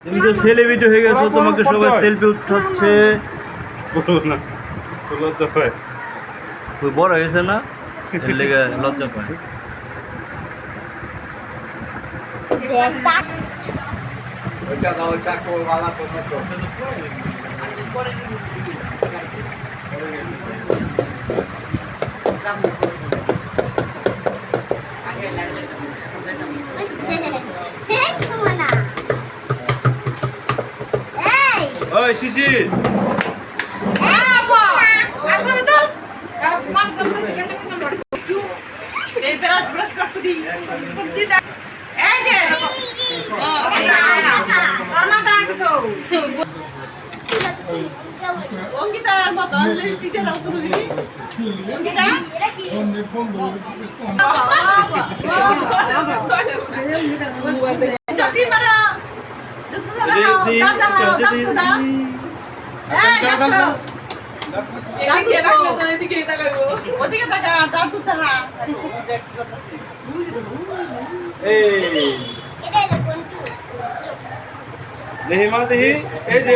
তুমি তো সেলিব্রিটি হয়ে গেছো, তোমাকে সবাই সেলফি উঠাচ্ছে। না, লজ্জা পায়। খুব বড় হয়েছে না, এর লেগে লজ্জা পায়। ওই শিশির, অঙ্কিতার মতন লিপস্টিক দাও শুরু দিবি। অঙ্কিতা চটি মারা ওদিকে তাকা দাঁত দুধ হা দেহি মা দেহি, এই যে